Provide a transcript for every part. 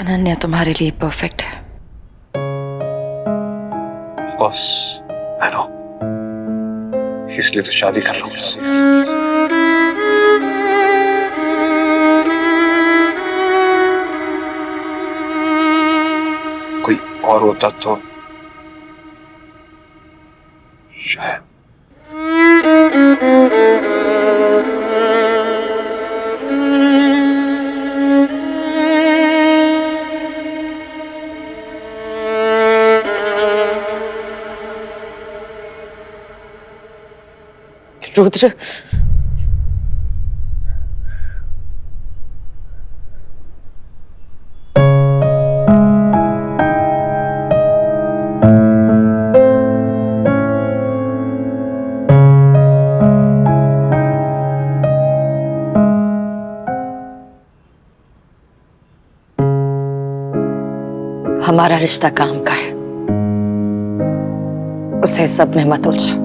अनन्या तुम्हारे लिए परफेक्ट है। Of course, I know. इसलिए तो शादी कर रहा हूँ। कोई और होता तो शायद। रुद्र, हमारा रिश्ता काम का है, उसे सब में मत उलझा।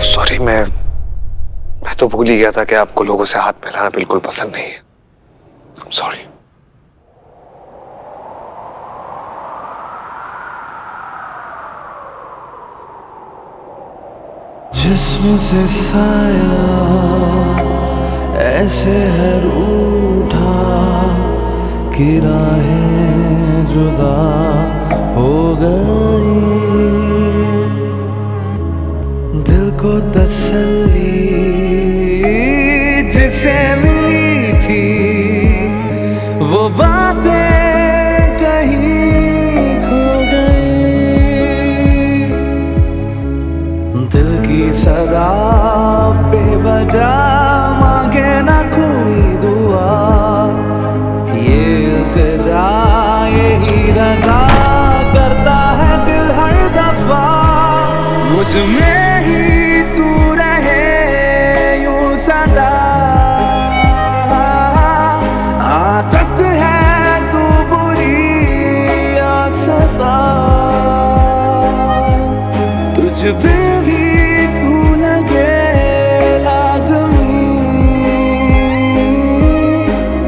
सॉरी, मैं तो भूल ही गया था कि आपको लोगों से हाथ मिलाना बिल्कुल पसंद नहीं है। सॉरी। जिस्म से साया ऐसे है रूठा कि राहें जुदा हो गई। दिल को तसल्ली जिसे मिली थी वो बातें कहीं खो गई। दिल की सदा बेवजह मांगे ना कोई दुआ, ये इल्तिजा यही रजा करता है दिल हर दफा। मुझ में ही तू रहे यूं सदा, आदत है तू बुरी या सदा। तुझ पे भी तू लगे लाज़मी,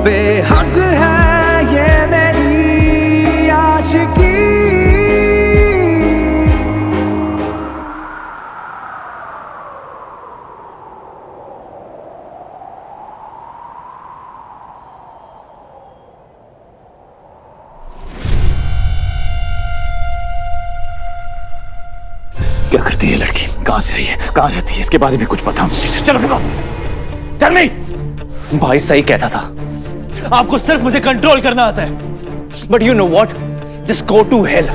बेहद है ये मेरी आशिकी। क्या करती है लड़की, कहां से आई है, कहां रहती है, इसके बारे में कुछ पता मुझे। चलो चल नहीं। भाई सही कहता था, आपको सिर्फ मुझे कंट्रोल करना आता है। But you know what, just go to hell.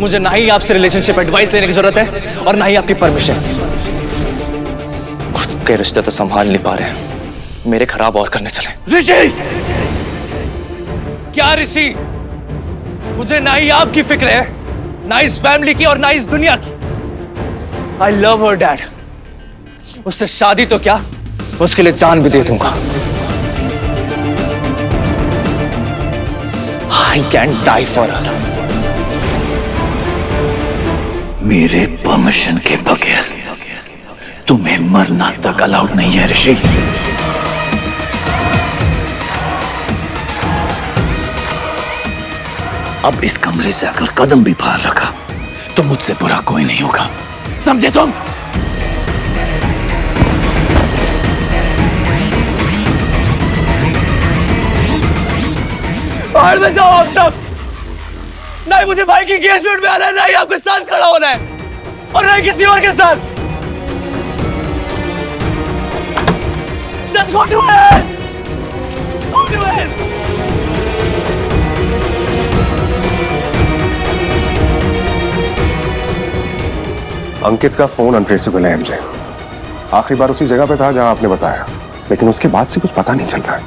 मुझे ना ही आपसे रिलेशनशिप एडवाइस लेने की जरूरत है और ना ही आपकी परमिशन। खुद के रिश्ते तो संभाल नहीं पा रहे हैं, मेरे खराब और करने चले। ऋषि! क्या ऋषि? मुझे ना ही आपकी फिक्र है, ना इस फैमिली की और ना इस दुनिया की। I love her dad. उससे शादी तो क्या, उसके लिए जान भी दे दूंगा। I can die for her. मेरे परमिशन के बगैर तुम्हें मरना तक अलाउड नहीं है ऋषि। अब इस कमरे से अगर कदम भी बाहर रखा तो मुझसे बुरा कोई नहीं होगा, समझे तुम? बाहर में जाओ आप सब। नहीं मुझे भाई की एंगेजमेंट में आना है, नहीं आपके साथ खड़ा होना है और नहीं किसी और के साथ। Just go to hell! Go to hell! अंकित का फोन अनट्रेसेबल है एमजे। आखिरी बार उसी जगह पे था जहां आपने बताया, लेकिन उसके बाद से कुछ पता नहीं चल रहा है।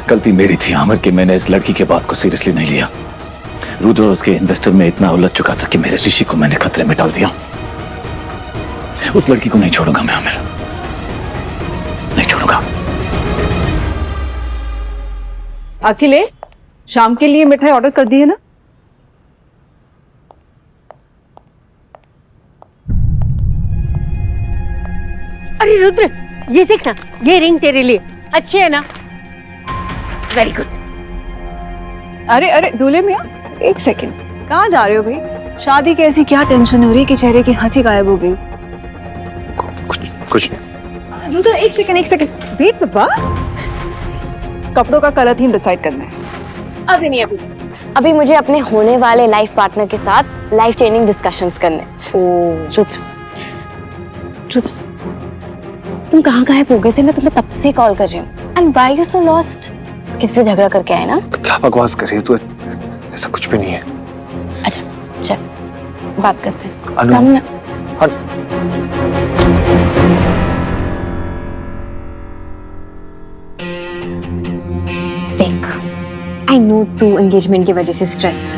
गलती मेरी थी आमिर कि मैंने इस लड़की के बात को सीरियसली नहीं लिया। रुद्र और उसके इन्वेस्टर में इतना उलझ चुका था कि मेरे ऋषि को मैंने खतरे में डाल दिया। उस लड़की को नहीं छोड़ूंगा मैं आमिर, नहीं छोड़ूंगा। अखिले, शाम के लिए मिठाई ऑर्डर कर दी है ना? अरे रुद्र, ये देखना, ये रिंग तेरे लिए अच्छी है ना? Very good. अरे अरे दूल्हे मियां, एक सेकंड, कहाँ जा रहे हो भाई? शादी की ऐसी क्या टेंशन हो रही है कि चेहरे की हंसी गायब हो गई? कुछ नहीं। रुद्र एक सेकंड, वेट पापा, कपड़ों का कलर थीम डिसाइड करना है। अभी नहीं, अभी मुझे अपने होने वाले लाइफ पार्टनर के साथ लाइफ चेंजिंग डिस्कशंस करने। रुद्र, तुम कहाँ गायब हो गए थे? मैं तुम्हें तब से कॉल कर रही हूँ। And why you so lost? किससे झगड़ा करके आए ना? क्या बकवास कर रही है तू? ऐसा कुछ भी नहीं है। अच्छा चल, बात करते हैं। अनु, हम ना देख, आई नो तू एंगेजमेंट की वजह से स्ट्रेस्ड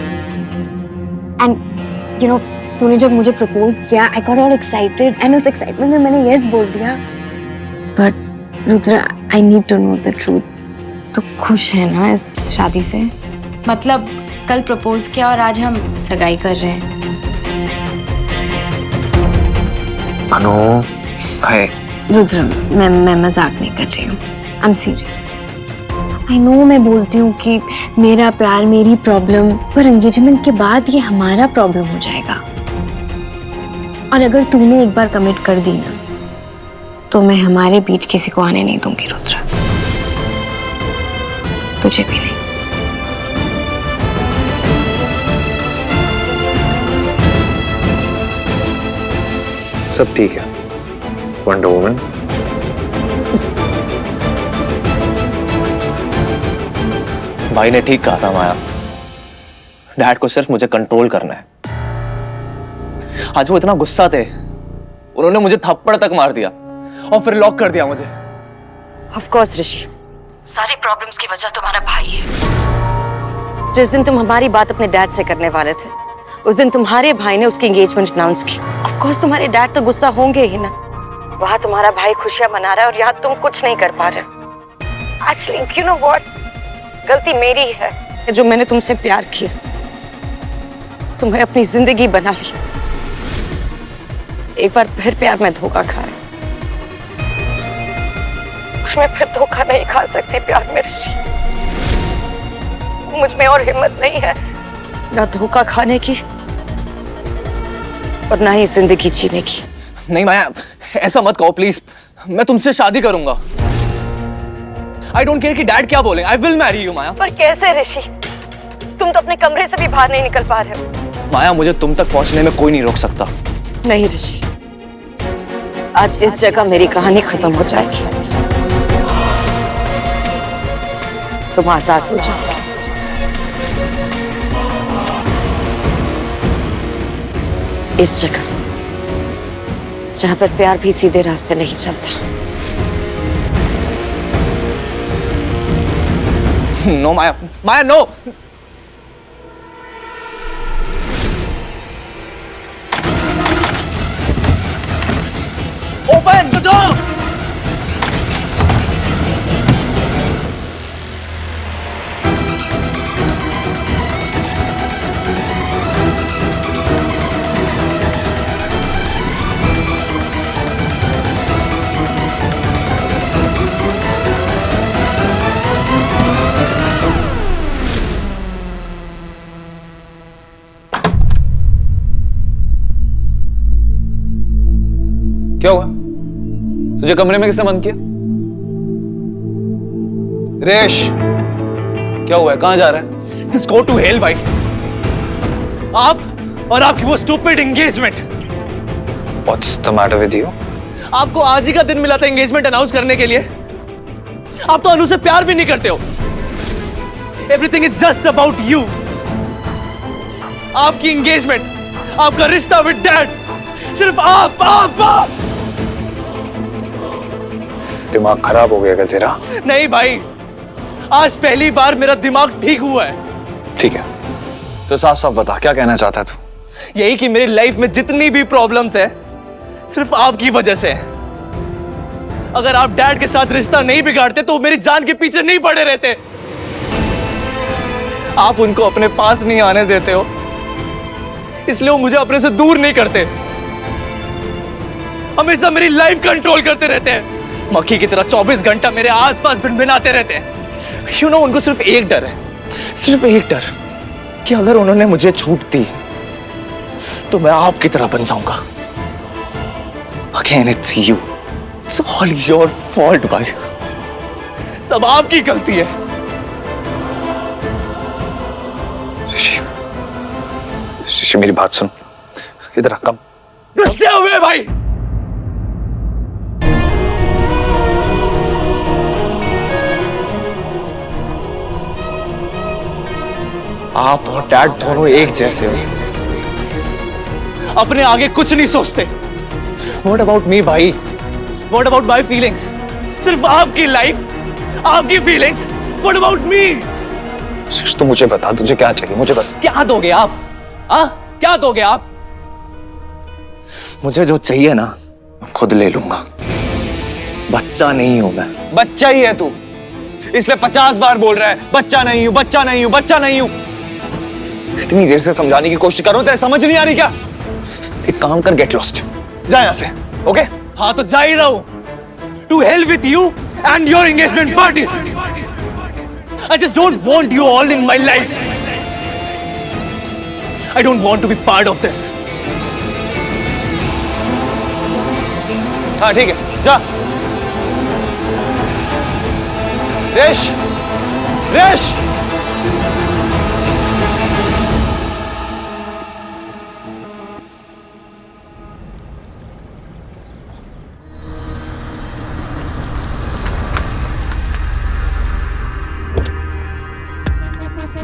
एंड यू नो, तूने जब मुझे प्रपोज किया I got all excited and उस एक्साइटमेंट में मैंने यस बोल दिया। But Rudra, I need to know the truth. तो खुश है ना इस शादी से? मतलब कल प्रपोज किया और आज हम सगाई कर रहे हैं। अनु, हाय। रुद्र, मैं मजाक नहीं कर रही हूँ, I am serious. I know मैं बोलती हूँ कि मेरा प्यार मेरी प्रॉब्लम, पर एंगेजमेंट के बाद ये हमारा प्रॉब्लम हो जाएगा। और अगर तूने एक बार कमिट कर दी ना, तो मैं हमारे बीच किसी को आने नहीं दूंगी रुद्र, तुझे भी नहीं। सब ठीक है वंडर वुमन। भाई ने ठीक कहा था माया, डैड को सिर्फ मुझे कंट्रोल करना है। आज वो इतना गुस्सा थे, उन्होंने मुझे थप्पड़ तक मार दिया और फिर लॉक कर दिया मुझे। ऑफ कोर्स ऋषि, सारी प्रॉब्लम्स की वजह तुम्हारा भाई है। जिस दिन तुम हमारी बात अपने डैड से करने वाले थे, उस दिन तुम्हारे भाई ने उसकी एंगेजमेंट अनाउंस की। ऑफ कोर्स तुम्हारे डैड तो गुस्सा होंगे ही ना। वहां तुम्हारा भाई खुशियां मना रहा है और यहाँ तुम कुछ नहीं कर पा रहे। एक्चुअली यू नो व्हाट, गलती मेरी है जो मैंने तुमसे प्यार किया, तुम्हें अपनी जिंदगी बना ली। एक बार फिर प्यार में धोखा खाया, उसमें फिर धोखा नहीं खा सकती प्यार में ऋषि। मुझ में और हिम्मत नहीं है ना धोखा खाने की और ना ही जिंदगी जीने की। नहीं माया, ऐसा मत कहो प्लीज, मैं तुमसे शादी करूंगा। आई डोंट केयर कि डैड क्या बोले, आई विल मैरी यू माया। पर कैसे ऋषि? तुम तो अपने कमरे से भी बाहर नहीं निकल पा रहे हो। माया, मुझे तुम तक पहुंचने में कोई नहीं रोक सकता। नहीं ऋषि, आज इस जगह मेरी कहानी खत्म हो जाएगी, तुम आजाद हो जाओगे। इस जगह जहां पर प्यार भी सीधे रास्ते नहीं चलता। No Maya, Maya no. Open the door. क्या हुआ? तुझे कमरे में किसने बंद किया? रेश, क्या हुआ है? कहां जा रहा है? Just go to hell भाई। आप और आपकी वो stupid engagement। What's the matter with you? आपको आज ही का दिन मिला था एंगेजमेंट अनाउंस करने के लिए। आप तो अनु से प्यार भी नहीं करते हो। Everything is just about you। आपकी एंगेजमेंट, आपका रिश्ता विद डैड, सिर्फ आप। दिमाग खराब हो गया क्या तेरा? नहीं भाई, आज पहली बार मेरा दिमाग ठीक हुआ है। ठीक है, तो साफ साफ बता, क्या कहना चाहता है तू? यही कि मेरी लाइफ में जितनी भी प्रॉब्लम्स है सिर्फ आपकी वजह से है। अगर आप डैड के साथ रिश्ता नहीं बिगाड़ते तो वो मेरी जान के पीछे नहीं पड़े रहते। आप उनको अपने पास नहीं आने देते हो, इसलिए वो मुझे अपने से दूर नहीं करते। हमेशा मेरी लाइफ कंट्रोल करते रहते हैं, मक्खी की तरह 24 घंटा मेरे आसपास भिनभिनाते रहते हैं। यू नो, उनको सिर्फ एक डर है, सिर्फ एक डर, कि अगर उन्होंने मुझे छूट दी तो मैं आपकी तरह बन जाऊंगा। Again, it's you. It's all your fault, भाई। सब आपकी गलती है। ऋषि, मेरी बात सुन, इधर आ, कम। क्या हुए भाई? आप और डैड दोनों एक जैसे हो, अपने आगे कुछ नहीं सोचते। What about me, भाई? What about my feelings? सिर्फ आपकी लाइफ, आपकी फीलिंग्स। What about me? तू मुझे बता, तुझे क्या चाहिए? मुझे बता। क्या दोगे आप? क्या दोगे आप? मुझे जो चाहिए ना, खुद ले लूंगा। बच्चा नहीं हूं मैं। बच्चा ही है तू, इसलिए 50 बार बोल रहा है बच्चा नहीं हूं, बच्चा नहीं हूं, बच्चा नहीं हूं। इतनी देर से समझाने की कोशिश करो, तो समझ नहीं आ रही क्या? एक काम कर, गेट लॉस्ट, जा यहां से। ओके? हाँ तो जा ही रहा हूं। To hell with you and your engagement party. I just don't want you all in my life. I don't want to be part of this. हाँ ठीक है, जा। रेश, रेश,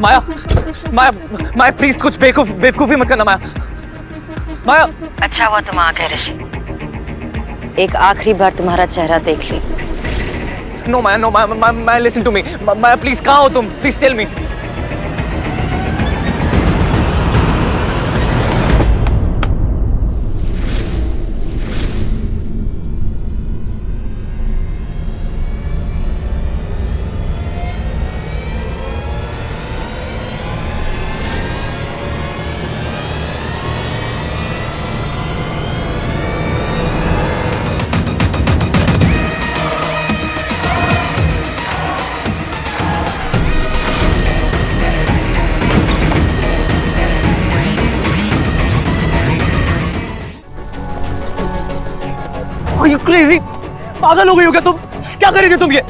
माया, माया, माया प्लीज कुछ बेवकूफी मत करना माया। माया, अच्छा हुआ तुम आ गए ऋषि, एक आखिरी बार तुम्हारा चेहरा देख ली। No Maya, no Maya, Maya listen to me. Maya please, कहाँ हो तुम? Please tell me. Are you crazy? पागल हो गई हो क्या तुम? क्या कर रही थी तुम ये?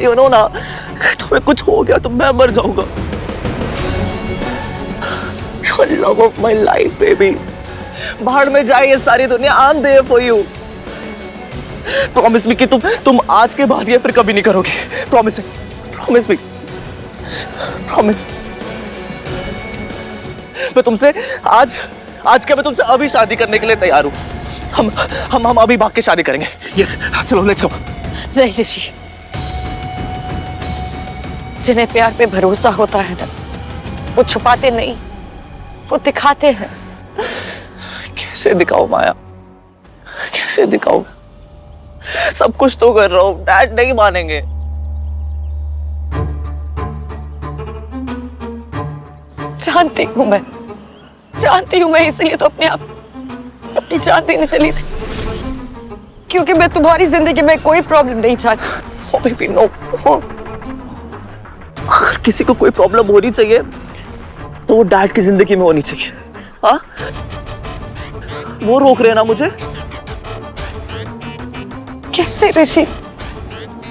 You know ना, तुम्हें कुछ हो गया तो मैं मर जाऊंगा। You're love of my life, baby. बाहर में जाए ये सारी दुनिया, I'm there for you. Promise me कि तुम आज के बाद ये फिर कभी नहीं करोगे। Promise me, promise me, promise. मैं तुमसे आज क्या मैं तुमसे अभी शादी करने के लिए तैयार हूँ। हम अभी भाग के शादी करेंगे। यस, चलो लेट्स गो। नहीं ऋषि, जिन्हें प्यार पे भरोसा होता है ना, वो छुपाते नहीं, वो दिखाते हैं। कैसे दिखाओ माया, कैसे दिखाओ? सब कुछ तो कर रहा हूँ, डैड नहीं मानेंगे। जानती हूँ मैं, इसलिए तो अपनी जान देने चली थी, क्योंकि मैं तुम्हारी जिंदगी में कोई प्रॉब्लम नहीं चाहती। Oh baby, no. अगर किसी को कोई प्रॉब्लम होनी चाहिए तो वो डैड की जिंदगी में होनी चाहिए। हाँ, वो रोक रहे हैं ना मुझे। कैसे ऋषि,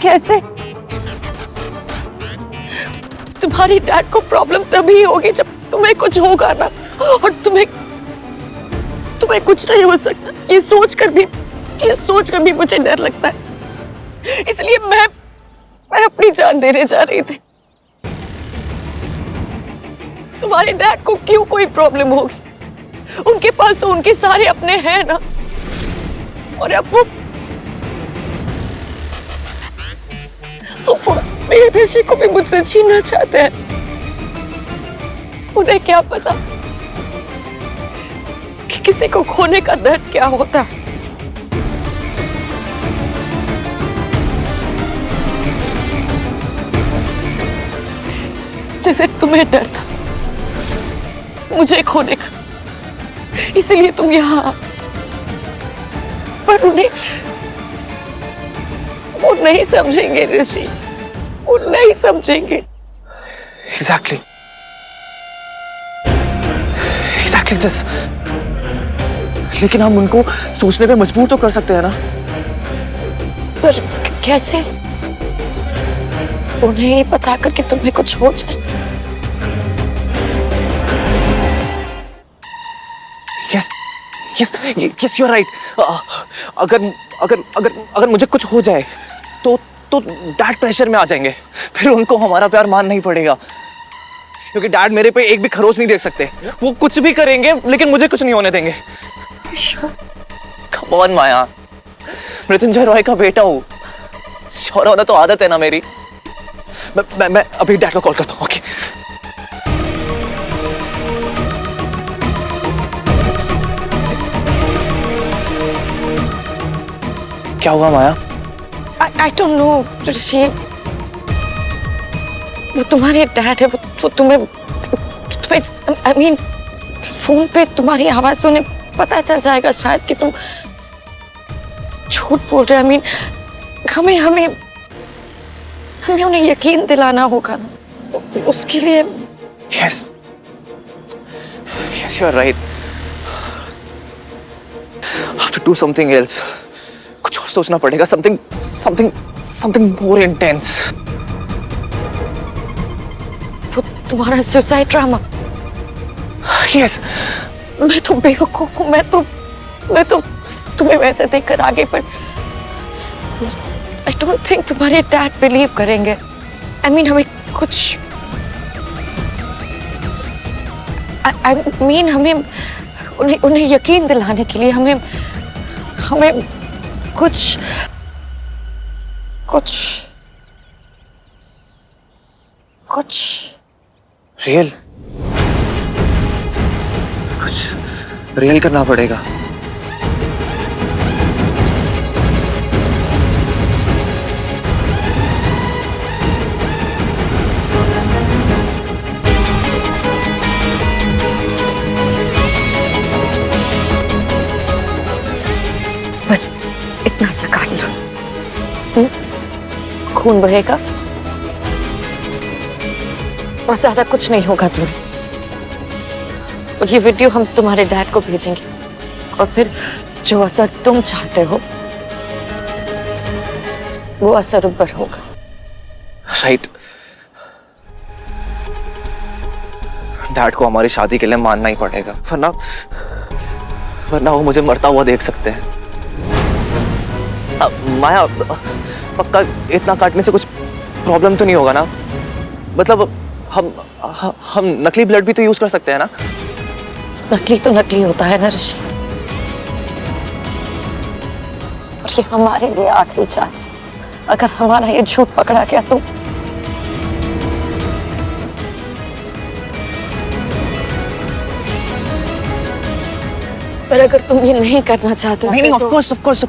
कैसे? तुम्हारी डैड को प्रॉब्लम तभी होगी जब तुम्हें कुछ होगा ना, और तुम्हें कुछ नहीं हो सकता। ये सोचकर भी मुझे डर लगता है, इसलिए मैं अपनी जान देने जा रही थी। तुम्हारे डैड को क्यों कोई प्रॉब्लम होगी? उनके पास तो उनके सारे अपने हैं ना, और अब वो मेरे ऋषि को भी मुझसे छीनना चाहते हैं। उन्हें क्या पता कि किसी को खोने का दर्द क्या होता है। जैसे तुम्हें डर था मुझे खोने का, इसलिए तुम यहाँ। पर उन्हें वो नहीं समझेंगे ऋषि, वो नहीं समझेंगे। Exactly this. लेकिन हम उनको सोचने पे मजबूर तो कर सकते हैं ना। पर कैसे? उन्हें ये पता कर कि तुम्हें कुछ हो जाए। Yes yes yes, you are right. अगर अगर अगर अगर मुझे कुछ हो जाए तो डैड प्रेशर में आ जाएंगे। फिर उनको हमारा प्यार मान नहीं पड़ेगा, क्योंकि डैड मेरे पे एक भी खरोच नहीं देख सकते। वो कुछ भी करेंगे लेकिन मुझे कुछ नहीं होने देंगे। कम ऑन माया, मृत्युंजय रॉय का बेटा हूँ, श्योर होना तो आदत है ना मेरी। मैं अभी डैड को कॉल करता हूँ। ओके क्या हुआ माया? I don't know ऋषि, वो तुम्हारे डैड है। वो तुम्हें I mean, फोन पे तुम्हारी आवाज सुने पता चल जाएगा शायद कि तुम झूठ बोल रहे। I mean, हमें उन्हें यकीन दिलाना होगा ना, उसके लिए। Yes, you are right. I have to do something else. कुछ और सोचना पड़ेगा। something more intense. वो तुम्हारा सुसाइड ड्रामा। Yes. मैं तो बेवकूफ हूँ। मैं तो तुम्हें वैसे देखकर आगे बढ़। I don't think तुम्हारे डैड बिलीव करेंगे। I mean, हमें कुछ I mean, हमें उन्हें यकीन दिलाने के लिए हमें कुछ रियल कुछ रियल करना पड़ेगा। बस इतना सा काटना, खून बहेगा और ज्यादा कुछ नहीं होगा तुम्हें। और ये वीडियो हम तुम्हारे डैड को भेजेंगे और फिर जो असर तुम चाहते हो वो असर ऊपर होगा। राइट। डैड को हमारी शादी के लिए मानना ही पड़ेगा, वरना वो मुझे मरता हुआ देख सकते हैं। माया, पक्का इतना काटने से कुछ प्रॉब्लम तो नहीं होगा ना? मतलब हम नकली ब्लड भी तो यूज कर सकते हैं ना? नकली तो नकली होता है ना ऋषि, और ये हमारे लिए आखिरी चांस है। अगर हमारा ये झूठ पकड़ा गया तो पर अगर तुम ये नहीं करना चाहते नहीं, of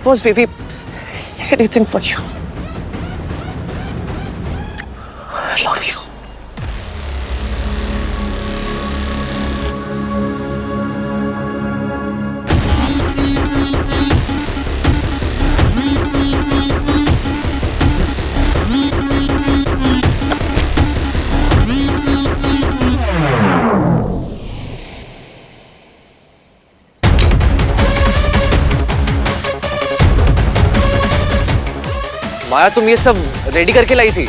course, baby. Anything for you. I love you. माया, तुम ये सब रेडी करके लाई थी?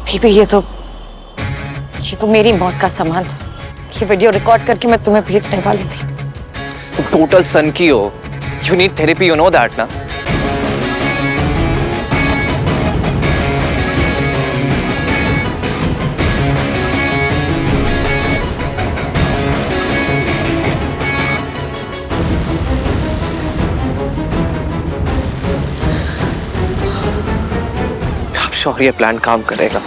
बीबी, ये तो मेरी मौत का सामान था। ये वीडियो रिकॉर्ड करके मैं तुम्हें भेजने वाली थी। तुम टोटल सन की हो। You need therapy, you know that ना? श्योर ये प्लान काम करेगा।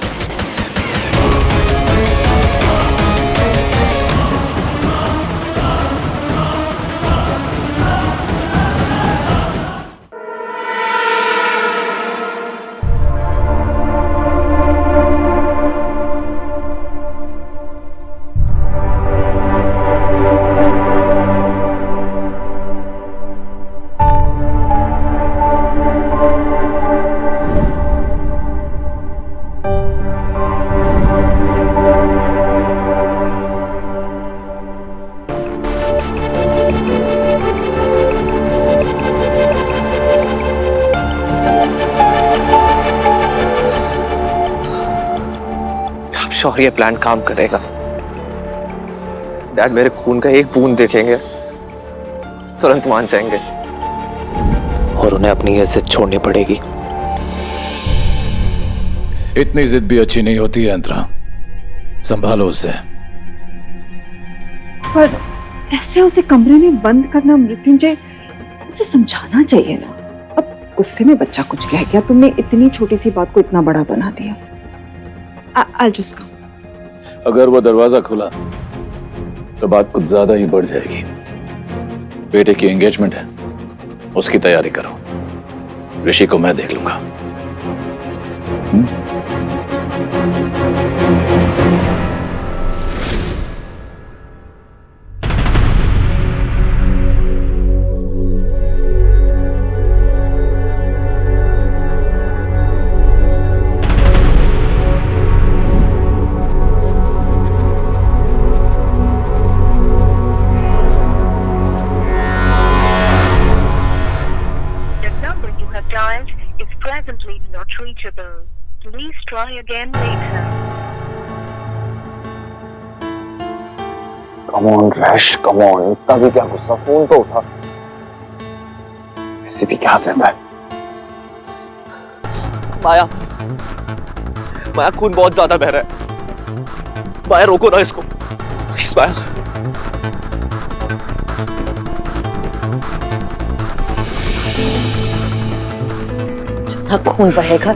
श्योर ये प्लान काम करेगा। डैड मेरे खून का एक बूंद देखेंगे तुरंत मान जाएंगे और उन्हें अपनी इज्जत छोड़नी पड़ेगी। इतनी जिद भी अच्छी नहीं होती है अंतरा, संभालो उसे। पर ऐसे उसे कमरे में बंद करना मृत्युंजय, उसे समझाना चाहिए ना। अब गुस्से में बच्चा कुछ कह गया, तुमने इतनी छोटी सी बात को इतना बड़ा बना दिया। I'll just come. अगर वो दरवाजा खुला तो बात कुछ ज्यादा ही बढ़ जाएगी। बेटे की एंगेजमेंट है, उसकी तैयारी करो। ऋषि को मैं देख लूंगा। Presently not reachable. Please try again later. Come on, Rash, come on. इतना भी क्या गुस्सा, फोन तो उठा। ऐसे भी क्या सहता है? माया, माया खून बहुत ज्यादा बह रहा है। माया रोको ना इसको, प्लीज माया। जितना खून बहेगा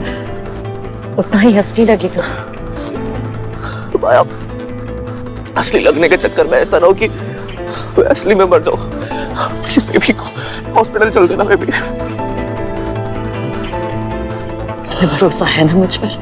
उतना ही असली लगेगा। माया, असली लगने के चक्कर में ऐसा ना हो कि तो असली में मर जाओ। प्लीज बेबी को हॉस्पिटल चल देना बेबी। तुम्हें भरोसा है ना मुझ पर?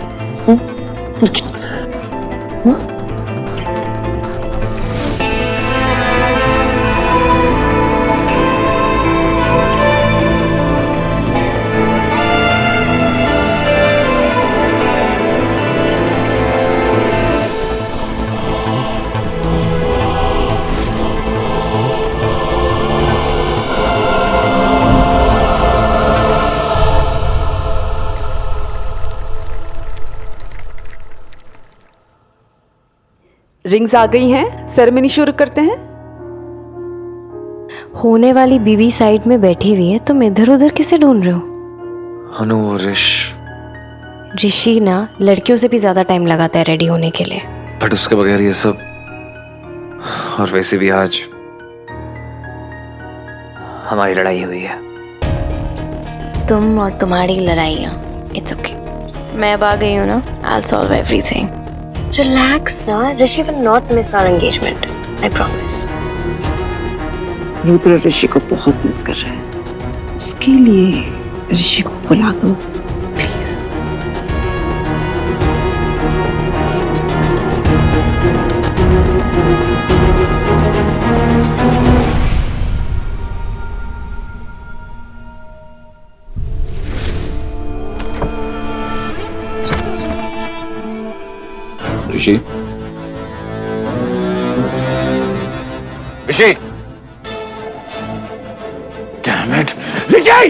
रिंग्स आ गई हैं, सेरेमनी शुरू करते हैं। होने वाली बीवी साइड में बैठी हुई है, तुम इधर उधर किसे ढूंढ रहे हो? अनु ऋषि ना लड़कियों से भी ज्यादा टाइम लगाता है रेडी होने के लिए। बट उसके बगैर ये सब, और वैसे भी आज हमारी लड़ाई हुई है। तुम और तुम्हारी लड़ाइयाँ, इट्स ओके। मैं अब आ गई हूँ ना, I'll solve everything. Relax ना, ऋषि will not miss our engagement. I promise. Rudra ऋषि को बहुत मिस कर रहा है, उसके लिए ऋषि को बुला दो please. Rishi, Rishi, damn it, ऋषि!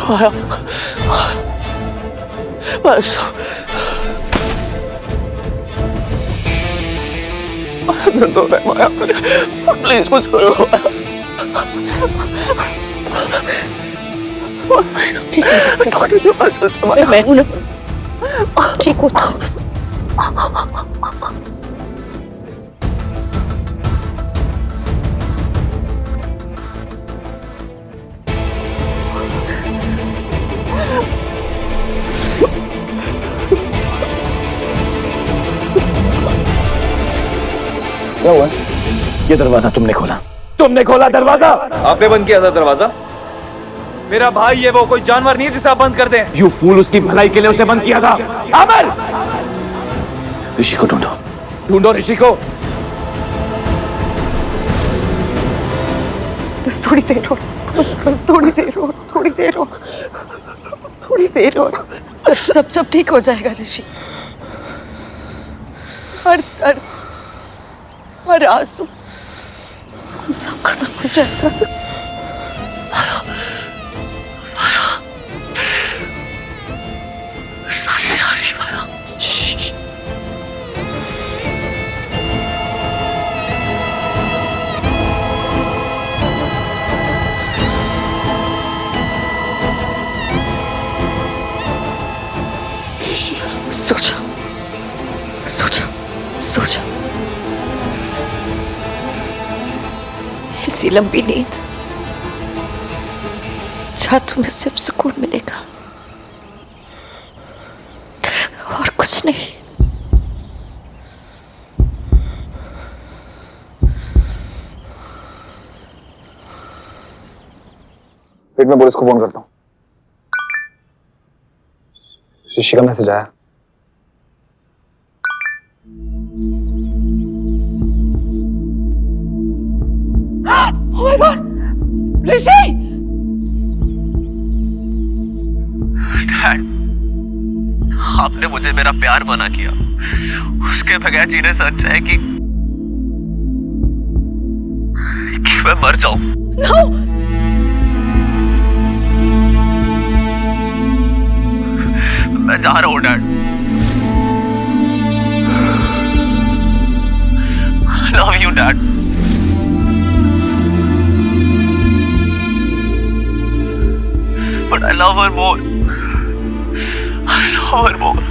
माया, बस दर्द हो रहा है माया, प्लीज कुछ करो। मैं हूं ना, ठीक हो। क्या हुआ? ये दरवाजा तुमने खोला? तुमने खोला दरवाजा? आपने बंद किया था दरवाजा? मेरा भाई है, वो कोई जानवर नहीं है जिसे आप बंद कर दें। यू फूल, उसकी भलाई के लिए उसे बंद किया था। अमर, ऋषि को ढूंढो, ढूंढो ऋषि को। बस थोड़ी देर और, बस थोड़ी देर और, थोड़ी देर और, थोड़ी देर और, सब ठीक हो जाएगा ऋषि। हर दर्द, हर आंसू सब खत्म हो जाएगा। सांसें आ रही माया। श्श्श। सो जा, सो जा, सो जा। ऐसी लंबी नींद जहाँ तुम्हें सिर्फ सुकून मिलेगा और कुछ नहीं। फिर मैं पुलिस को फोन करता हूँ। ऋषि का मैसेज आया। Oh my God! Rishi! Dad, आपने मुझे मेरा प्यार मना किया। उसके बगैर जीने से अच्छा है कि मैं मर जाऊं। No! मैं जा रहा हूं dad. Love you, Dad. But I love her more. I love her more.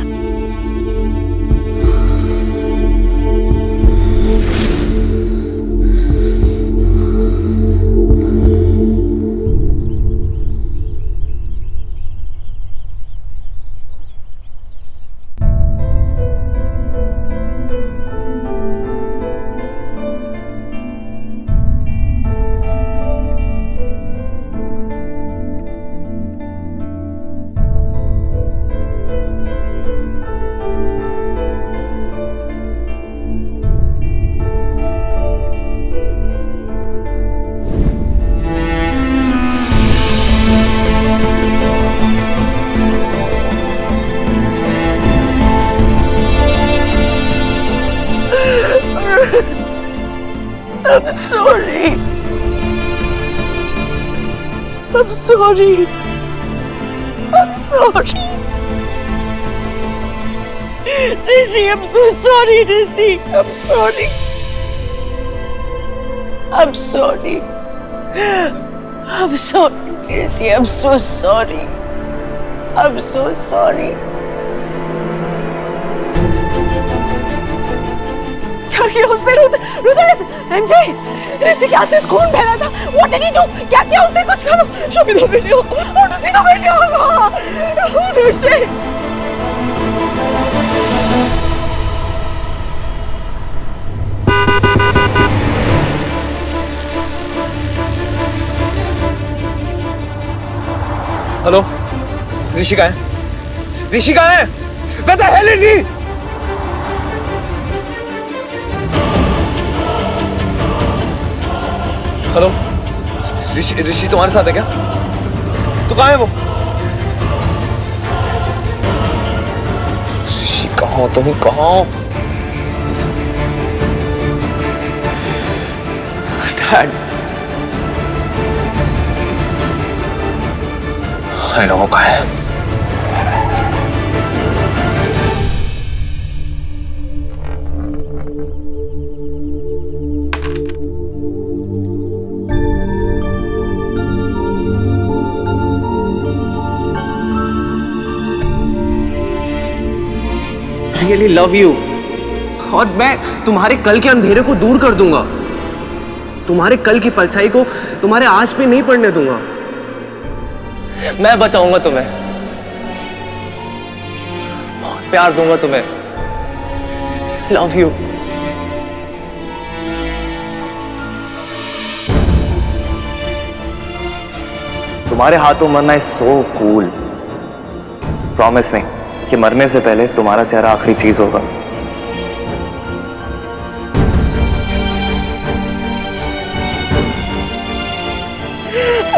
I'm sorry. I'm sorry. I'm sorry. Rishi, I'm so sorry, Rishi. I'm sorry. I'm sorry. I'm sorry, Rishi. I'm so sorry. I'm so sorry. क्या किया उसने? Rudra, MJ, ऋषि के हाथ से खून बह रहा था। What did he do? क्या किया उसने? कुछ करो। Show me the video. I want to see the video. Rishi. Hello, Rishi कहाँ है? ऋषि कहाँ है? Where the hell is he? Hello, Rishi तुम्हारे साथ है क्या? तो कहाँ है वो? ऋषि कहाँ हो तुम? कहाँ हो? डैड, हेलो, वो कहाँ है? Really love you. और मैं तुम्हारे कल के अंधेरे को दूर कर दूंगा। तुम्हारे कल की परछाई को तुम्हारे आंच पे नहीं पड़ने दूंगा। मैं बचाऊंगा तुम्हें, बहुत प्यार दूंगा तुम्हें। Love you. तुम्हारे हाथों मरना is so cool. Promise me कि मरने से पहले तुम्हारा चेहरा आखिरी चीज होगा।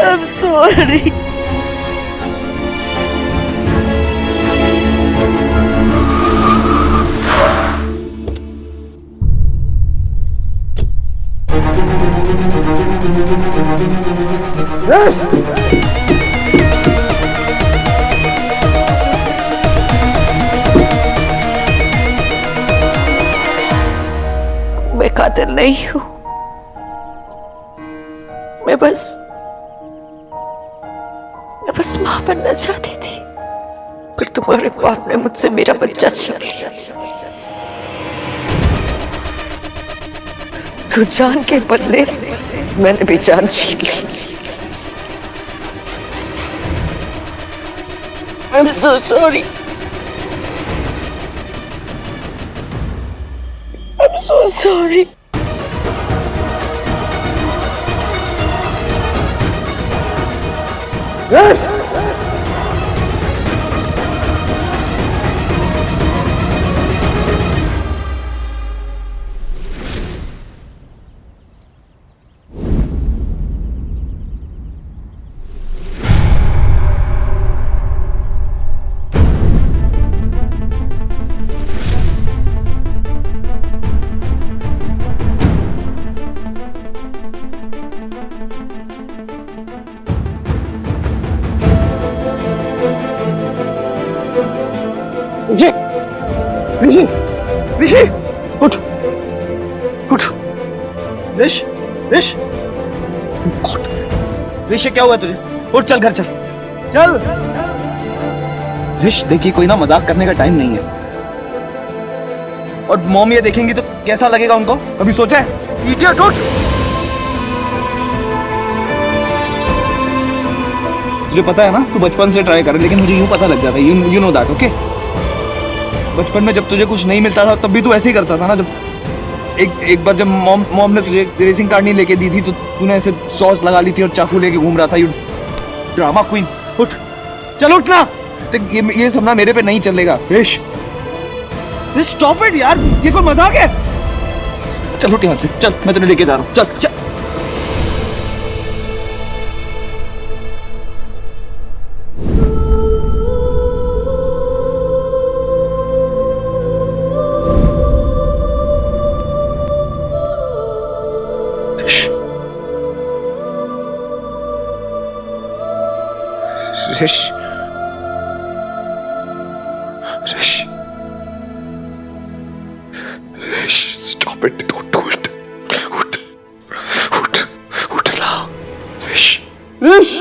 I'm sorry. मैं कातिल नहीं हूं। मैं बस मां बनना चाहती थी, पर तुम्हारे बाप ने मुझसे मेरा बच्चा छीन लिया। तू जान के बदले मैंने भी जान छीन ली। I'm so sorry. I'm so sorry. Yes. ऋषि, ऋषि, उठ, उठ, ऋष, ऋष, ऋषि क्या हुआ तुझे? उठ, चल घर चल, चल। ऋष देखिए, कोई ना मजाक करने का टाइम नहीं है। और मॉम ये देखेंगी तो कैसा लगेगा उनको? अभी सोचा है? इडियट, उठ। तुझे पता है ना, तू बचपन से ट्राई कर, लेकिन मुझे यूं पता लग जाता है। You know that, okay? बचपन में जब तुझे कुछ नहीं मिलता था तब भी तू ऐसे ही करता था ना। जब एक बार जब मॉम ने तुझे रेसिंग कार नहीं लेके दी थी तो तूने ऐसे सॉस लगा ली थी और चाकू लेके घूम रहा था। यू ड्रामा क्वीन, उठ, चल उठ ना। ये सब ना मेरे पे नहीं चलेगा। ऋष, स्टॉप इट यार, ये कोई मजाक है? चल उठ यहाँ से, चल, मैं तुझे लेके जा रहा हूँ, चल चल। ऋष, ऋष, ऋष, stop it, don't do it. उठ, उठ, उठ ना, ऋष, ऋष,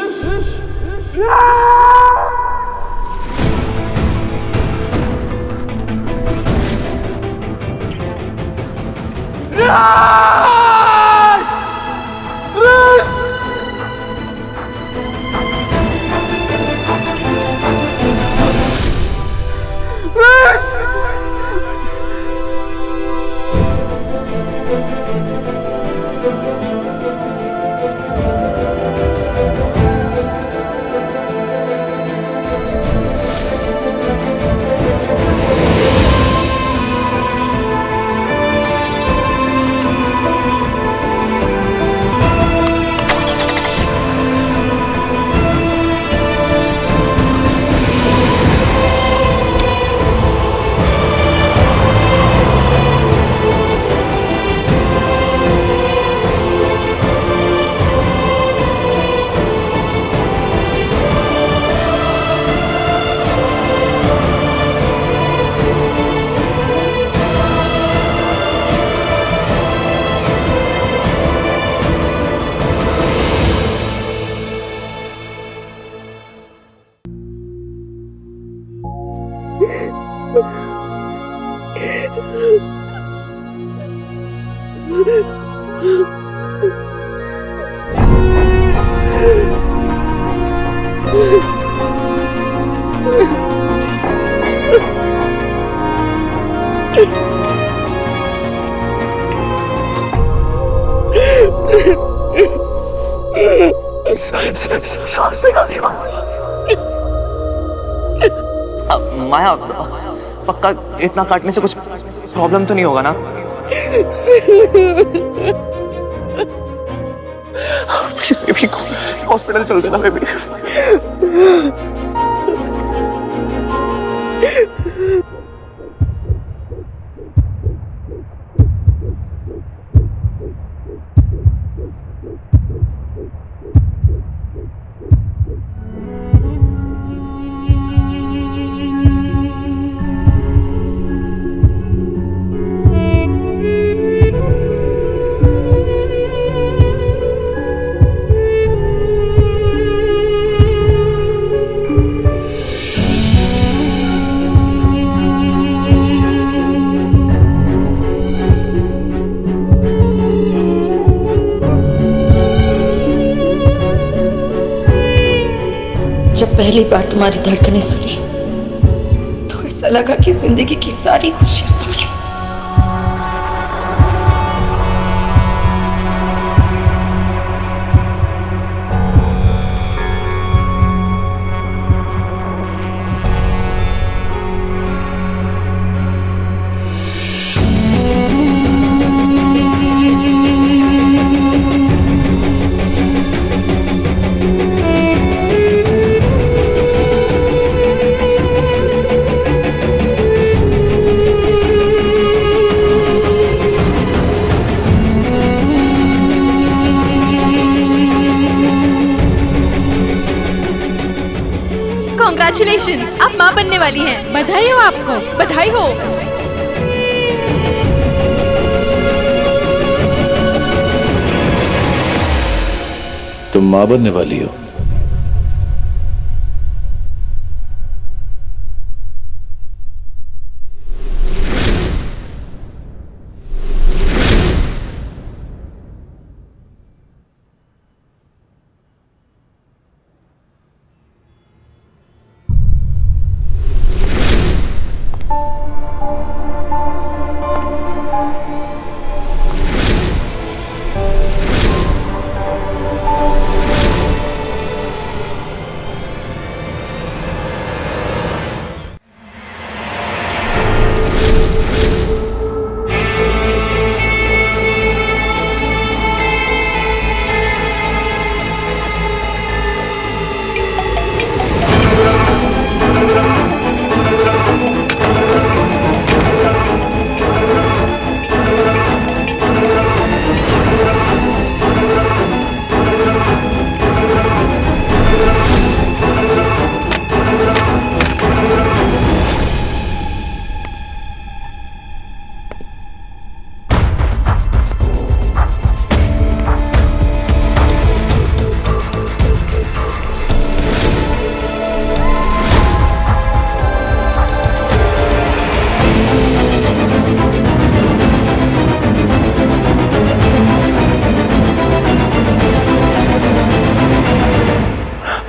सांस निकाल रही हूँ। माया, पक्का इतना काटने से कुछ प्रॉब्लम तो नहीं होगा ना? प्लीज बेबी को हॉस्पिटल चल देना बेबी। जब पहली बार तुम्हारी धड़कनें सुनी तो ऐसा लगा कि जिंदगी की सारी खुशियां पा ली। कांग्रेचुलेशंस, आप माँ बनने वाली हैं। बधाई हो आपको। बधाई हो। तुम माँ बनने वाली हो?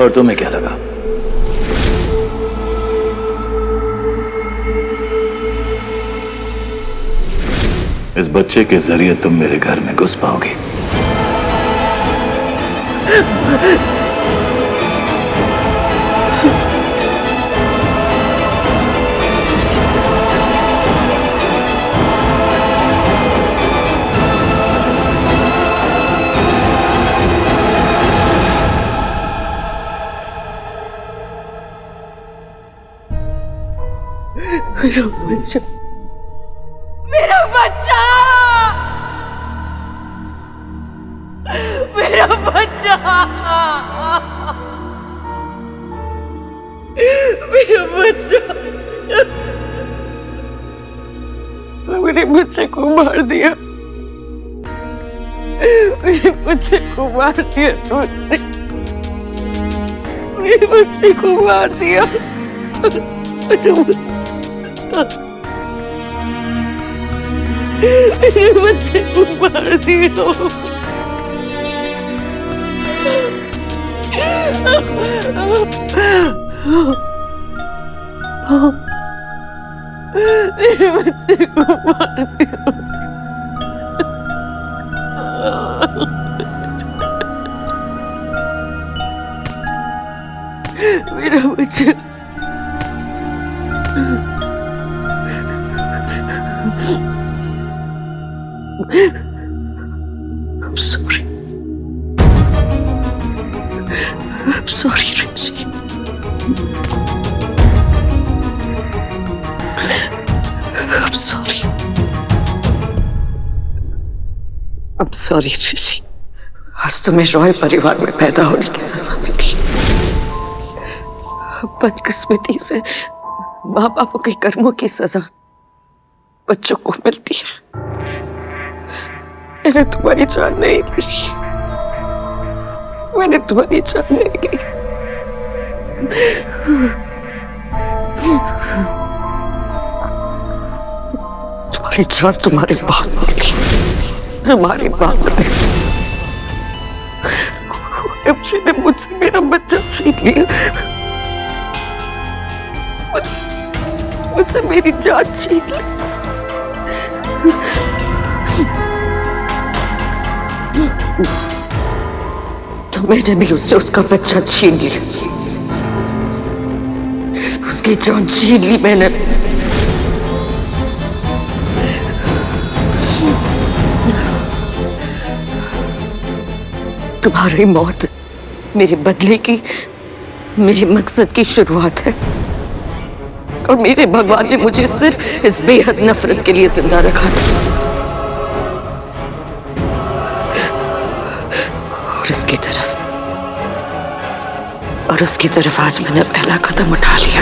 और तुम्हें क्या लगा? इस बच्चे के जरिए तुम मेरे घर में घुस पाओगी। मेरा बच्चा, मेरा बच्चा, मेरा बच्चा, मेरा बच्चा, मेरे बच्चे को मार दिया, मेरे बच्चे को मार दिया तूने, मेरे बच्चे को मार दिया। मेरे बच्चे को मार दिया। मेरे बच्चे को मार दिया। मुझे I'm sorry. I'm sorry, Rishi. I'm sorry. I'm sorry, Rishi. आज तुम्हें रॉय परिवार में पैदा होने की सजा मिली। बदकिस्मती से माँ बापों के कर्मों की सजा बच्चों को मिलती है। मैंने तुम्हारी जान नहीं ली। मैंने तुम्हारी जान नहीं ली। तुम्हारी जान तुम्हारे बाप ने ली। तुम्हारे बाप ने ने मुझसे मेरा बच्चा छीन लिया। मुझसे मेरी जान छीन ली। तो मैंने भी उससे उसका बच्चा छीन लिया। उसकी जान छीन ली मैंने। तुम्हारी मौत मेरे बदले की, मेरे मकसद की शुरुआत है। और मेरे भगवान ने मुझे सिर्फ इस बेहद नफरत के लिए जिंदा रखा था। और उसकी तरफ आज मैंने पहला कदम उठा लिया।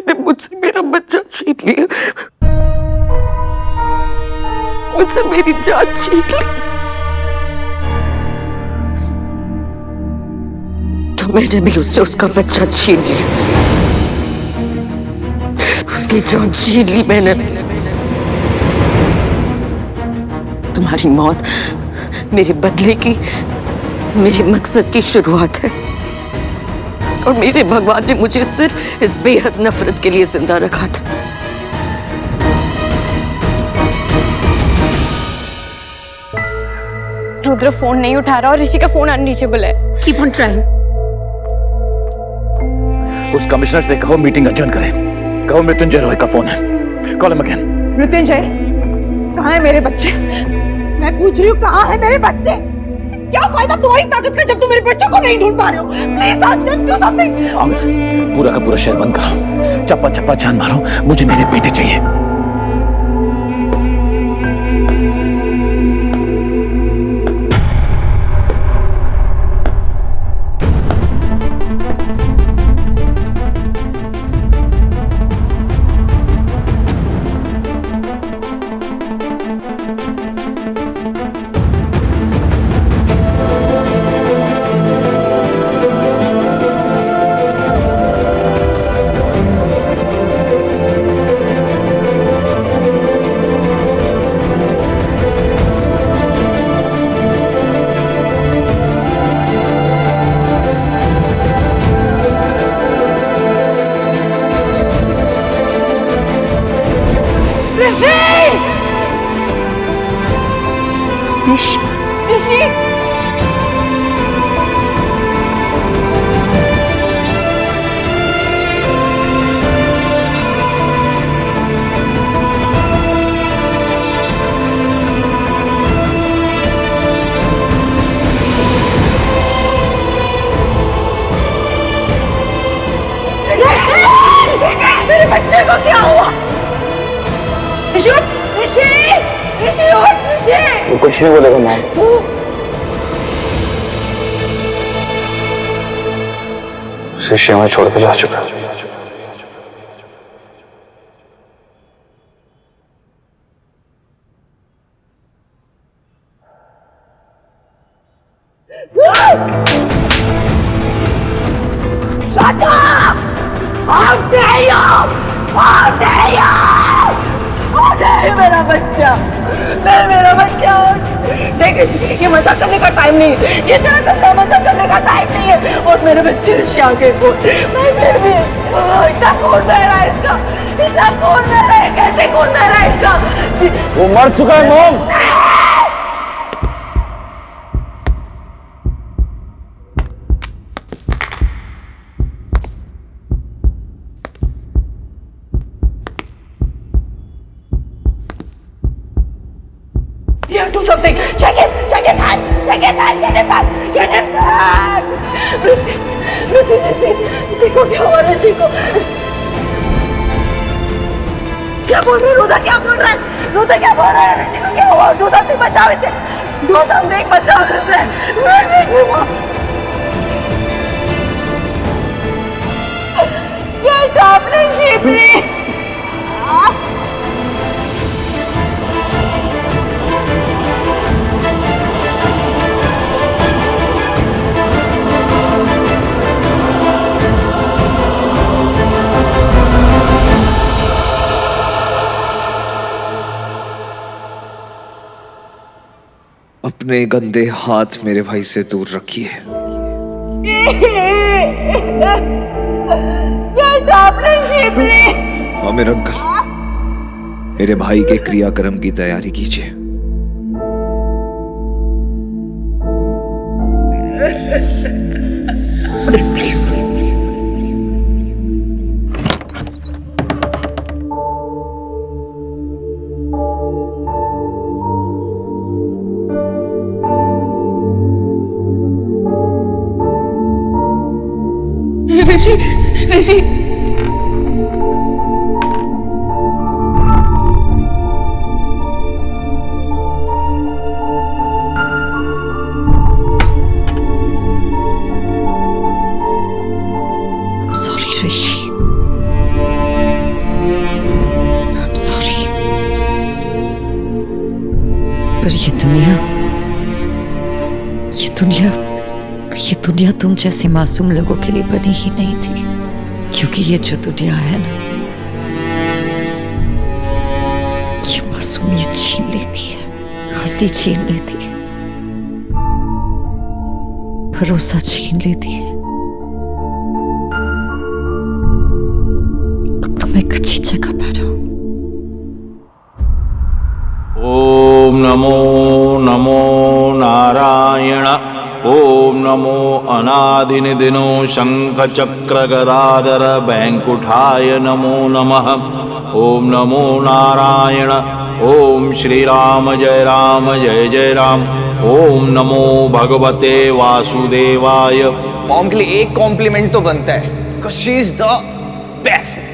ने मुझसे मेरा बच्चा छीन लिया। मुझसे मेरी जान छीन ली। तो मैंने भी उससे उसका बच्चा छीन लिया। उसकी जान छीन ली मैंने। तुम्हारी मौत मेरे बदले की, मेरे मकसद की शुरुआत है। और मेरे भगवान ने मुझे सिर्फ इस बेहद नफरत के लिए जिंदा रखा था। रुद्र फोन नहीं उठा रहा और ऋषि का फोन अनरीचेबल है। Keep on trying. उस कमिश्नर से कहो मीटिंग अजन करे। कहो मृत्युंजय रॉय का फोन है। Call him again. मृत्युंजय, कहाँ है मेरे बच्चे? मैं पूछ रही हूँ, कहाँ है मेरे बच्चे? क्या फायदा तुम्हारी ताकत का जब तुम मेरे बच्चों को नहीं ढूंढ पा रहे हो? प्लीज आज डू समथिंग। पूरा का पूरा शहर बंद करो। चप्पा चप्पा जान मारो, मुझे मेरे बेटे चाहिए। ऋषि, मेरे बच्चे को क्या हुआ? ऋषि, ऋषि, ऋषि, ऋषि। वो कुछ नहीं बोलेगा मैम। ऋषि हमें छोड़ के जा चुका है। Shut up! How dare you! How dare you! How नहीं मेरा बच्चा, नहीं मेरा बच्चा। देखिए ये मजाक करने का टाइम नहीं है, ये तरह का मजाक करने का टाइम नहीं है। और मेरे बच्चे ऋषि आगे को मैं फिर भी इतना खून बह रहा है इसका, इतना खून बह रहा है, कैसे खून बह रहा है इसका? वो मर चुका है mom. You have to do something. Check it out, check it out, get it back, get it back. मृत्यु जैसे देखो क्या हुआ ऋषि को। क्या बोल रहे रोदा, क्या बोल रहा है रोदा, क्या बोल रहा है ऋषि को? क्या हुआ? Do something, बचाओ इसे, do something, बचाओ इसे। Get up, Rishi please. अपने गंदे हाथ मेरे भाई से दूर रखिए। आमिर अंकल, मेरे भाई के क्रियाक्रम की तैयारी कीजिए। ऋषि ऋषि I'm sorry, Rishi. I'm sorry. पर ये दुनिया तुम जैसे मासूम लोगों के लिए बनी ही नहीं थी। क्योंकि ये जो दुनिया है ना, ये मासूमियत छीन लेती है, हंसी छीन लेती है, भरोसा छीन लेती है। अब तुम एक अच्छी जगह पर हो। ओम नमो नमो नारायण। ओम नमो अनादिनिदिनो शंख चक्र गदाधर बैंकुठाय नमो नमः। ओम नमो नारायण। ओम श्री राम जय जय राम। ओम नमो भगवते वासुदेवाय। मॉम के लिए एक कॉम्प्लीमेंट तो बनता है, because she is the best.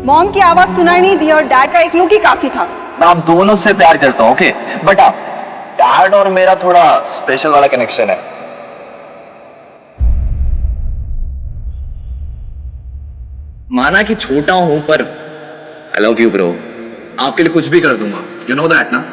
Mom की आवाज सुनाई नहीं दी और डैड का एक लुक ही काफी था। मैं आप दोनों से प्यार करता हूँ, ओके, बट आप डैड और मेरा थोड़ा स्पेशल वाला कनेक्शन है। माना कि छोटा हूं, पर आई लव यू ब्रो। आपके लिए कुछ भी कर दूंगा, यू नो दैट ना।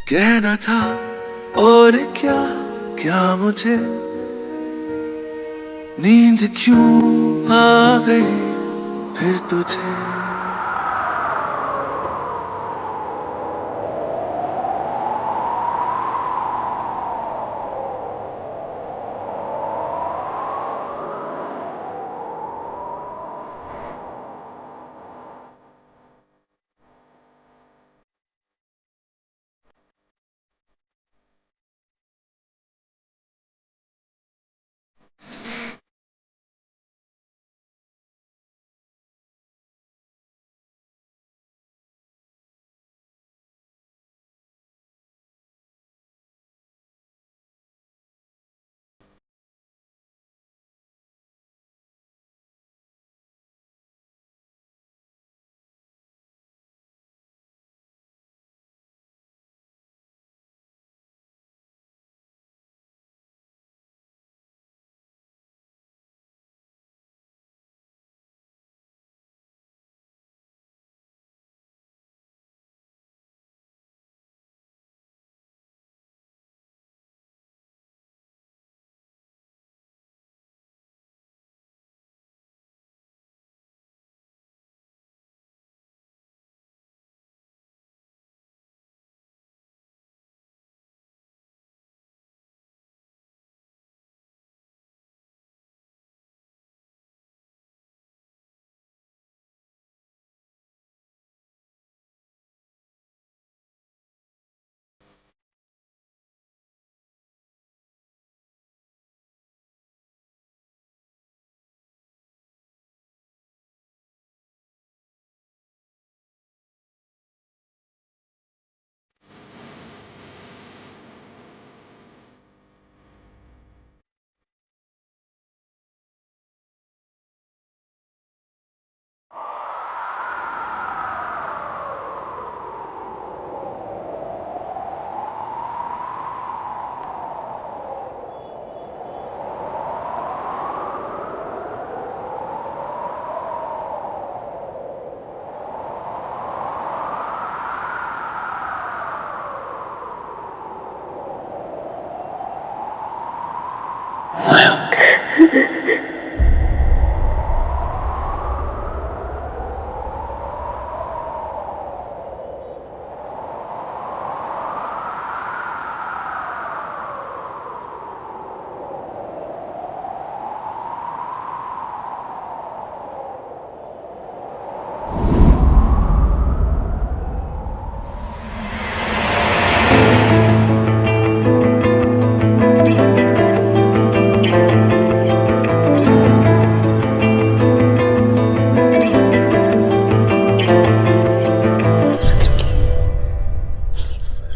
कहना था और क्या क्या मुझे नींद क्यों आ गई फिर तुझे।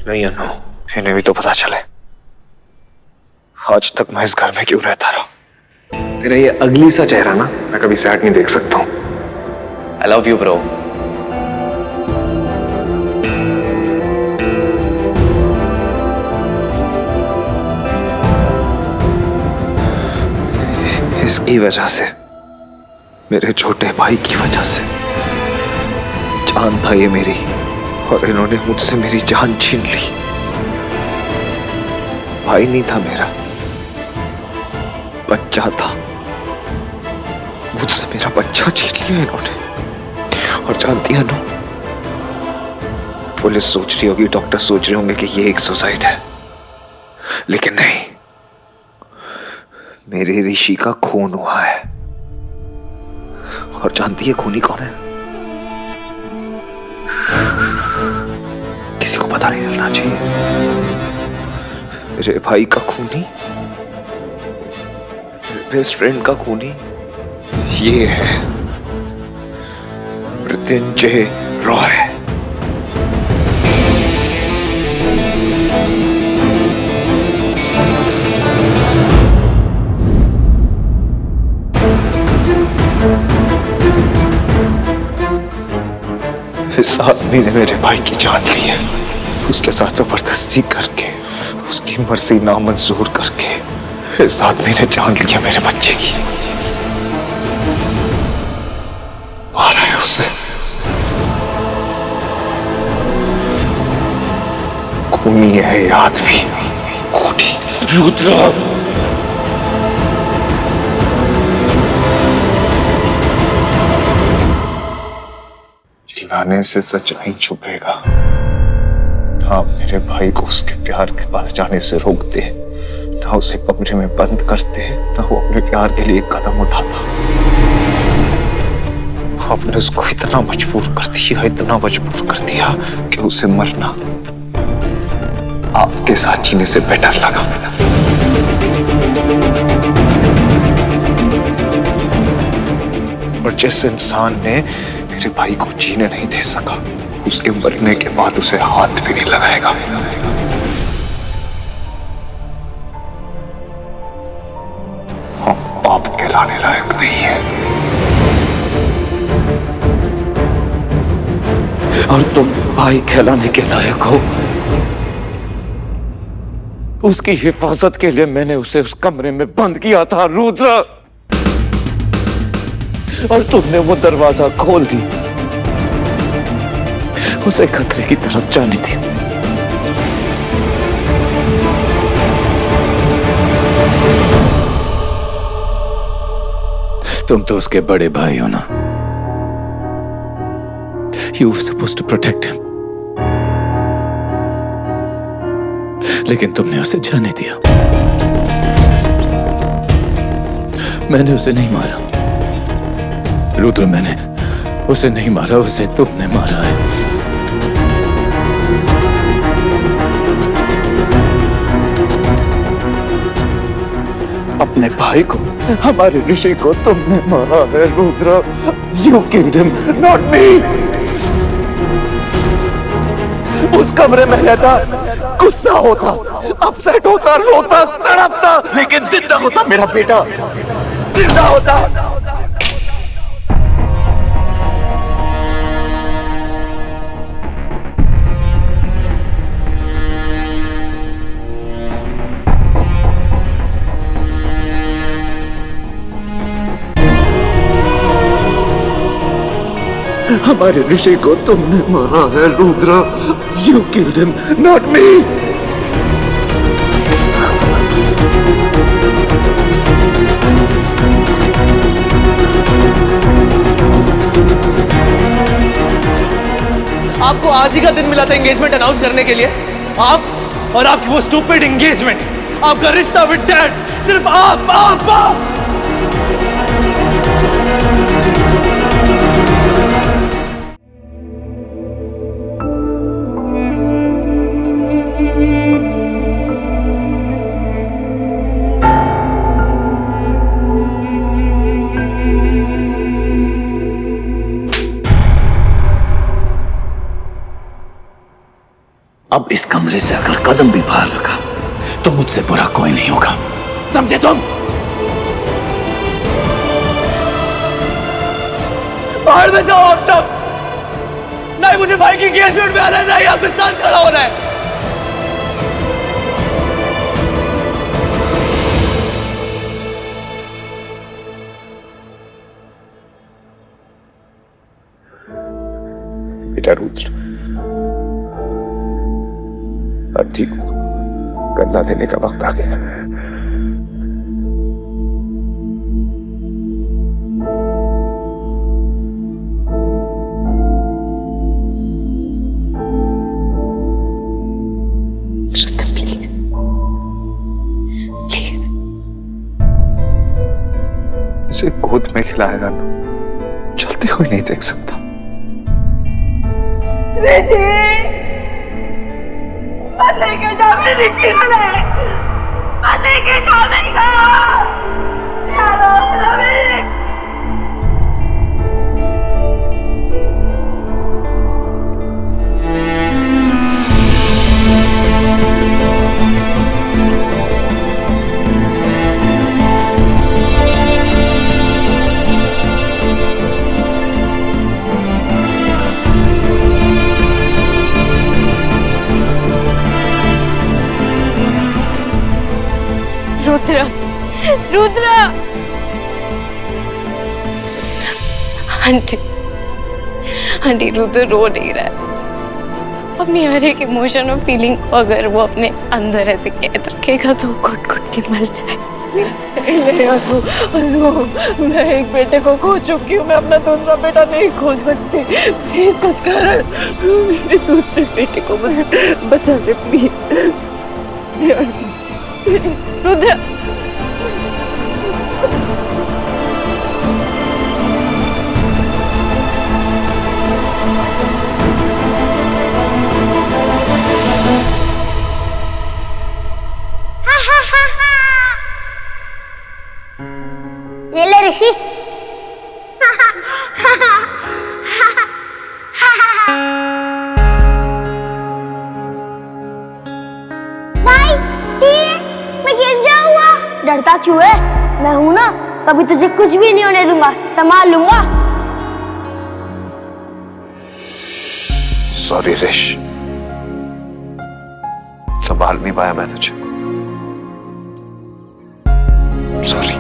नहीं अनु, इन्हें भी तो पता चले आज तक मैं इस घर में क्यों रहता रहा। तेरा ये अगली सा चेहरा ना मैं कभी सैड नहीं देख सकता हूँ। I love you bro. इसकी वजह से, मेरे छोटे भाई की वजह से जान था ये मेरी, और इन्होंने मुझसे मेरी जान छीन ली। भाई नहीं था मेरा, बच्चा था। मुझसे मेरा बच्चा छीन लिया इन्होंने। और जानती है ना, पुलिस सोच रही होगी, डॉक्टर सोच रहे होंगे कि ये एक सुसाइड है, लेकिन नहीं, मेरे ऋषि का खून हुआ है। और जानती है खूनी कौन है? किसी को पता नहीं चलना चाहिए। मेरे भाई का खूनी, बेस्ट फ्रेंड का खूनी ये है मृत्युंजय रॉय। इस आदमी ने मेरे भाई की जान ली है। उसके साथ जबरदस्ती करके, उसकी मर्जी नामंजूर करके इस आदमी ने जान लिया मेरे बच्चे की। मारा है उसे, खूनी है ये आदमी, खूनी। रुद्र, चिल्लाने से सच्चाई छुपेगा। ना मेरे भाई को उसके प्यार के पास जाने से रोकते, ना उसे कमरे में बंद करते, ना वो अपने प्यार के लिए एक कदम उठाता। आपने उसको इतना मजबूर कर दिया, इतना मजबूर कर दिया कि उसे मरना आपके साथ जीने से बेटर लगा। और जिस इंसान ने मेरे भाई को जीने नहीं दे सका, उसके मरने के बाद उसे हाथ भी नहीं लगाएगा। हम बाप कहलाने लायक नहीं है। और तुम भाई कहलाने के लायक हो। उसकी हिफाजत के लिए मैंने उसे उस कमरे में बंद किया था रुद्र, और तुमने वो दरवाजा खोल दी, उसे खतरे की तरफ जाने दी। तुम तो उसके बड़े भाई हो ना। You were supposed to protect him, लेकिन तुमने उसे जाने दिया। मैंने उसे नहीं मारा रुद्र, मैंने उसे नहीं मारा, उसे तुमने मारा है। अपने भाई को, हमारे ऋषि को तुमने मारा है Rudra. You killed him, not me। उस कमरे में रहता, गुस्सा होता, अपसेट होता, रोता, तड़पता, लेकिन जिंदा होता मेरा बेटा, जिंदा होता। हमारे ऋषि को तुमने मारा है Rudra. You killed him, not me। आपको आज ही का दिन मिला था एंगेजमेंट अनाउंस करने के लिए। आप और आपकी वो स्टूपिड एंगेजमेंट, आपका रिश्ता विद डैड, सिर्फ आप। अब इस कमरे से अगर कदम भी बाहर रखा तो मुझसे बुरा कोई नहीं होगा, समझे तुम? बाहर में जाओ आप सब। नहीं मुझे भाई की एंगेजमेंट में आना है, नहीं आपके साथ खड़ा होना है। बेटा रुद्र, अब ठीक हो, गन्ना देने का वक्त आ गया। प्लीज प्लीज उसे गोद में खिलाएगा ना, चलते हुए नहीं देख सकता। ऋषि मत लेके जा मेरे ऋषि को, मत लेके जा मेरे को। रुद्र, रुद्र। आंटी, आंटी रुद्र रो नहीं रहा है। अपनी हर एक इमोशन और फीलिंग को अगर वो अपने अंदर ऐसे कैद रखेगा तो घुट घुट के मर जाए। मैं एक बेटे को खो चुकी हूँ, मैं अपना दूसरा बेटा नहीं खो सकती। प्लीज कुछ कर, मेरे दूसरे बेटे को बचा दे प्लीज। रुद्र, ये ले ऋषि। भाई मैं गिर जाऊंगा। डरता क्यों है? मैं हूं ना, कभी तुझे कुछ भी नहीं होने दूंगा, संभाल लूंगा। सॉरी ऋष, संभाल नहीं पाया मैं तुझे। सॉरी।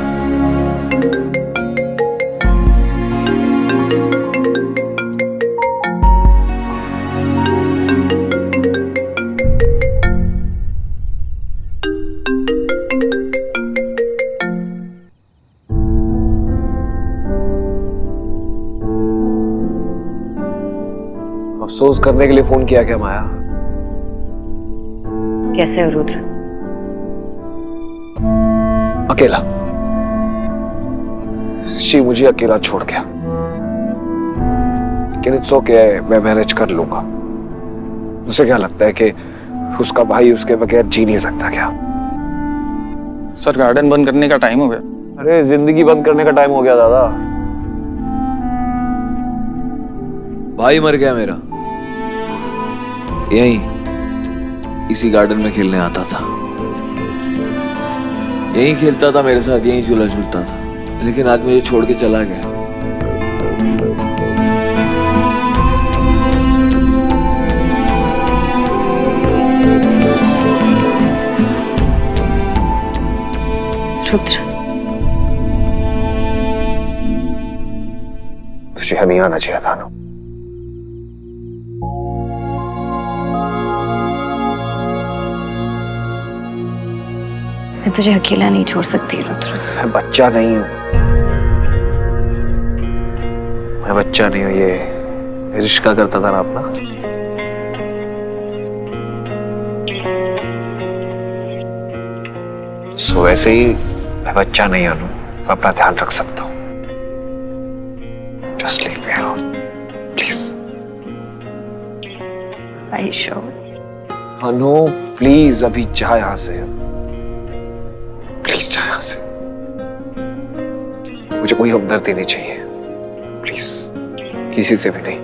अफसोस करने के लिए फोन किया क्या माया? कैसे हो रुद्र? अकेला। ऋषि मुझे अकेला छोड़ गया, लेकिन इट्स ओके, मैं मैनेज कर लूंगा। उसे क्या लगता है कि उसका भाई उसके बगैर जी नहीं सकता क्या? सर गार्डन बंद करने का टाइम हो गया। अरे जिंदगी बंद करने का टाइम हो गया दादा। भाई मर गया मेरा, यहीं इसी गार्डन में खेलने आता था, यहीं खेलता था मेरे साथ, यहीं झूला झूलता था, लेकिन आज मुझे छोड़ के चला गया। रुद्र, तुझे यहाँ नहीं आना चाहिए था ना। मैं तुझे अकेला नहीं छोड़ सकती रुद्र। मैं बच्चा नहीं हूँ, मैं बच्चा नहीं हूँ। ये रिश्का करता था ना अपना। सो वैसे ही मैं बच्चा नहीं हूँ, मैं अपना ध्यान रख सकता हूँ। Just leave me alone please. Are you sure? Anu please अभी जा यहाँ से, प्लीज जा यहाँ से। मुझे कोई हमदर्दी नहीं चाहिए, प्लीज, किसी से भी नहीं।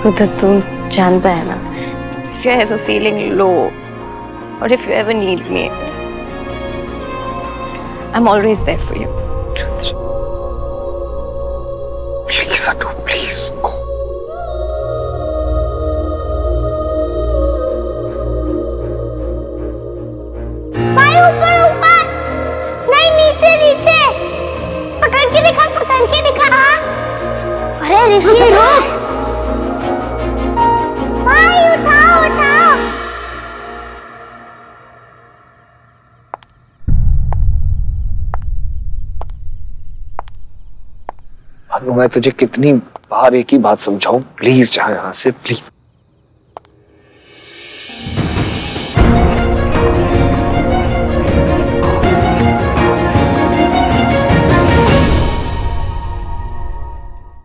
रुद्र, तू जानता है ना, if you're ever feeling low or if you ever need me, I'm always there for you. Ruद्र, please Anu, please go. भाई ऊपर ऊपर, नहीं नीचे नीचे, पकड़ के दिखा। अरे ऋषि रुक, भाई उठाओ। अनु मैं तुझे कितनी बार एक ही बात समझाऊं, प्लीज जा यहाँ से प्लीज।